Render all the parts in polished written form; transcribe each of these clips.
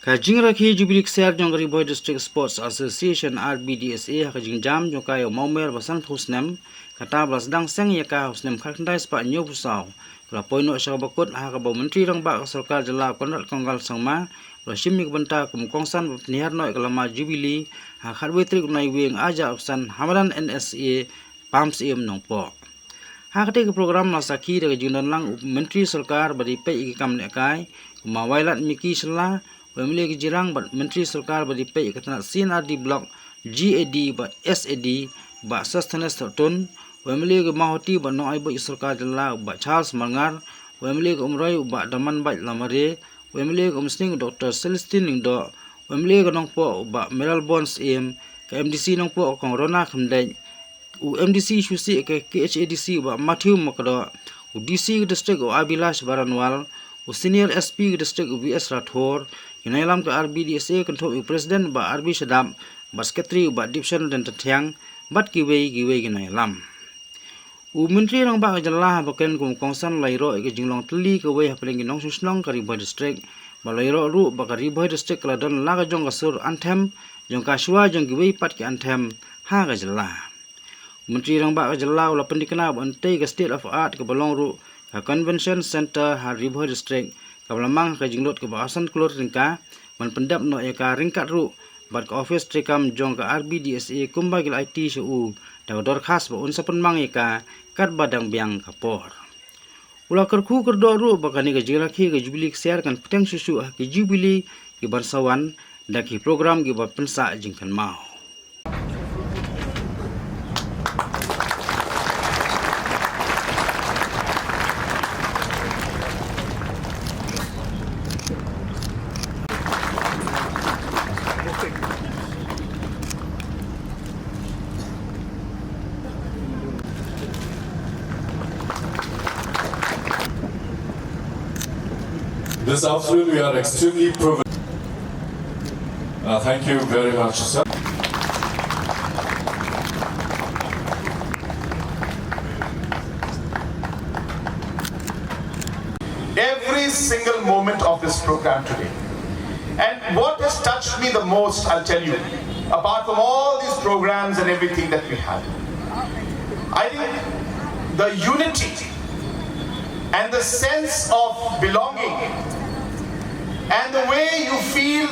Ka Jingrwai Jubilee Ser Jongri Bhoi District Sports Association Rbdsa ka jingjam jongkai Maumer basan Snem kata blas dang seng ya ka Snem khakndai spa nyo pusau la poino sa bakut ha ka ba menteri rang ba sarkar jala konrat konggal sangma la shimik banta kum kongsan pnihar noi kalama Jubilee ha kharwe trik nai wing aja opsan hamaran NSA pams em nongpo ha kate ke program la sakhi de jingdan lang menteri sarkar bari pe iki kam ne kai mawailat miki sala Wemile ke jirang bat menteri sarkar badi pe katna CNRD block GAD bat SAD bat sustenance ton wemile ke mahoti bat no aibo sarkar jala bat Charles Mangar wemile ke umrai bat daman bat lamare wemile ke umsning Dr. Celestine Ningso wemile ke nongpo bat Meral Bonds em ke MDC nongpo kong Rona Khamdai MDC Shusi ke KHADC bat Matthew Makdo DC district Abilash Baranwal Senior SP district VS Rathor Inailam ke Rbdsa control president ba RB Shadam ba secretary ba division dan Tathyang bat giwei ginailam menteri rang ba jalla ba ken kum kongsan lairo ke jinglong tli ke wei hapling ginong susnong kari Bhoi district ba lairo ru ba kari Bhoi district ladon laga jong kasur Anthem jong kaswa jong giwei pat ke Anthem ha ga jalla menteri rang ba jalla ula pendikna ba antai ke state of art ke balong ru ka convention center ha Bhoi district Kablamang ka jinglot ke bahasan klor ringka man pendap no eka ringkat ru bat ka office trekam jong ka Rbdsa kumba gil IT su da dor khas ba unsa penmang eka kat badang biang kapor ula kerku kerdo ru bakani ka Rakhe ka Jubilee share kan peteng susu ke Jubilee ke barsawan da ki program ke ba pensa jingkan mau This afternoon we are extremely privileged. Thank you very much, sir. Every single moment of this program today. And what has touched me the most, I'll tell you, apart from all these programs and everything that we had, I think the unity and the sense of belonging and the way you feel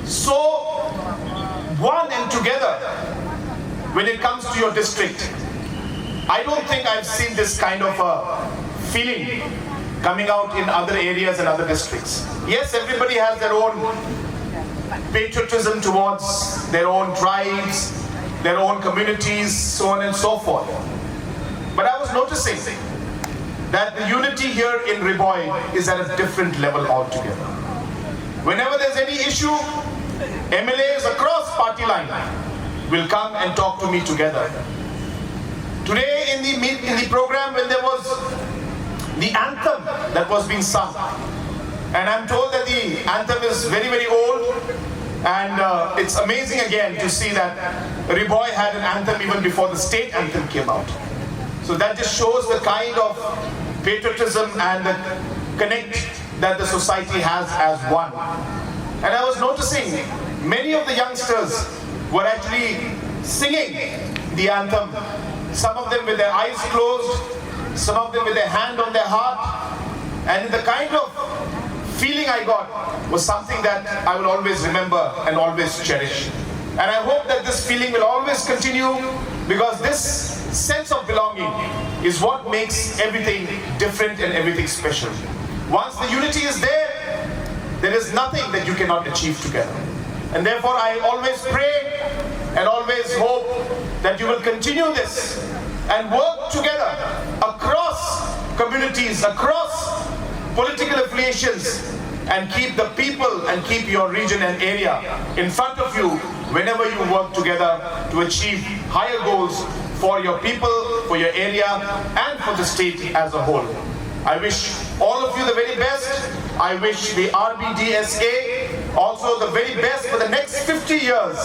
so one and together when it comes to your district. I don't think I've seen this kind of a feeling coming out in other areas and other districts. Yes, everybody has their own patriotism towards their own tribes, their own communities, so on and so forth. But I was noticing that the unity here in Bhoi is at a different level altogether. Whenever there's any issue, MLAs across party line will come and talk to me together. Today in the program, when there was the anthem that was being sung, and I'm told that the anthem is very, very old, and it's amazing again to see that Bhoi had an anthem even before the state anthem came out. So that just shows the kind of patriotism and the connect that the society has as one. And I was noticing many of the youngsters were actually singing the anthem, some of them with their eyes closed, some of them with their hand on their heart, and the kind of feeling I got was something that I will always remember and always cherish. And I hope that this feeling will always continue, because this sense of belonging is what makes everything different and everything special. Once the unity is there is nothing that you cannot achieve together. And therefore I always pray and always hope that you will continue this and work together across communities, across political affiliations, and keep the people and keep your region and area in front of you whenever you work together to achieve higher goals for your people, for your area, and for the state as a whole. I wish all of you the very best. I wish the Rbdsa also the very best for the next 50 years.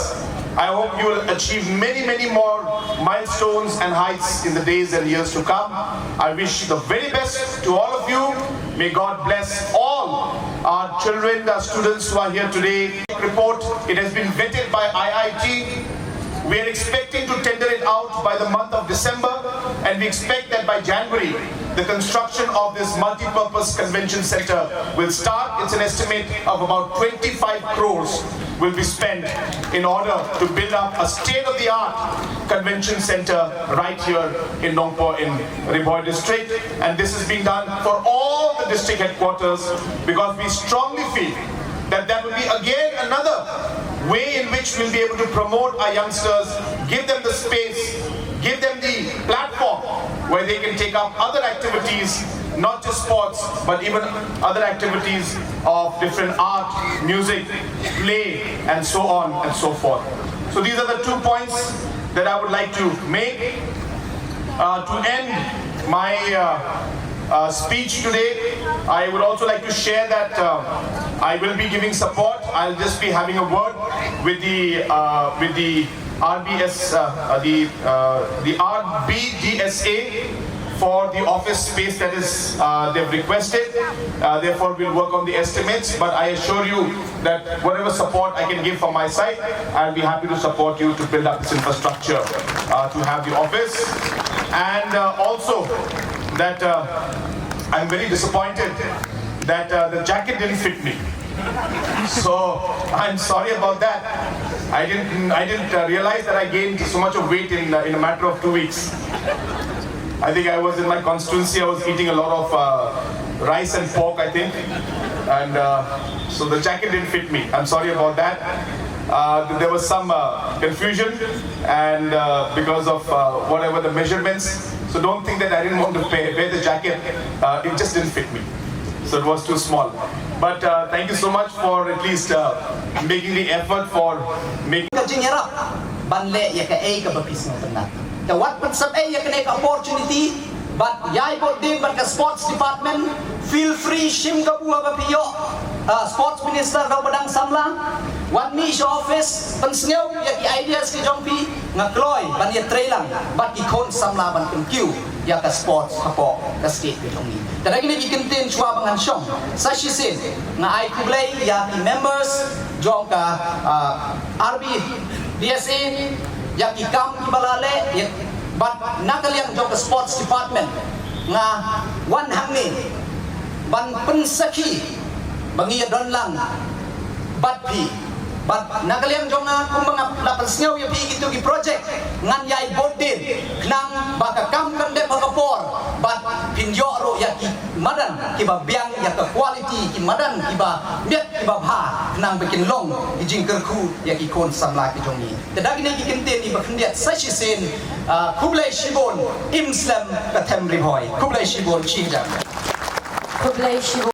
I hope you will achieve many, many more milestones and heights in the days and years to come. I wish the very best to all of you. May God bless all our children, our students who are here today. Report, it has been vetted by IIT. We are expecting to tender it out by the month of December, and we expect that by January, the construction of this multi-purpose convention center will start. It's an estimate of about 25 crores will be spent in order to build up a state-of-the-art convention center right here in Nongpo in Bhoi district. And this is being done for all the district headquarters because we strongly feel that that will be again another way in which we'll be able to promote our youngsters, give them the space, give them the platform where they can take up other activities, not just sports, but even other activities of different art, music, play, and so on and so forth. So these are the 2 points that I would like to make. To end my speech today, I would also like to share that I will be giving support. I'll just be having a word with the Rbdsa for the office space that is they've requested. Therefore, we'll work on the estimates. But I assure you that whatever support I can give from my side, I'll be happy to support you to build up this infrastructure to have the office. And also that I'm very disappointed that the jacket didn't fit me. So I'm sorry about that. I didn't realize that I gained so much of weight in a matter of 2 weeks. I think I was in my constituency. I was eating a lot of rice and pork, I think, and so the jacket didn't fit me. I'm sorry about that. There was some confusion, and because of whatever the measurements. So don't think that I didn't want to wear the jacket. It just didn't fit me. So it was too small. But thank you so much for at least making the effort for making. The what but some opportunity, but yai bot dim but the sports department feel free shim ka buha ba piyo sports minister ka badang samlang one me office pensneu ya ki ideas ki jongpi ngakloy ban ya trailang but ki kon samla ban kyu ya ka sports hapo ka state ki jongi tadagi ni kintin chwa bangan shong sa shisin nga ai kublay ya ki members jong ka Rbdsa ya ki kam ki balale ya but nakaliang jong sports department nga wan hangni ban pensaki bangi don lang but pi but nakaliang jong kung mga lapensngaw ya pi gitu ki project ngan yai bodin nang baka kam kan de pagapor but pinjo ro ya ki madan ki ba biang ya ka quality ki madan ki ba miet ki ba bha nang bikin long ki Jingpynkut ya ki kon samla ki jong ni tadagi ni ki kinten ni ba khndiat sa shi sen kublai shibon im Snem ka them Bhoi kublai shibon chingjam kublai shibon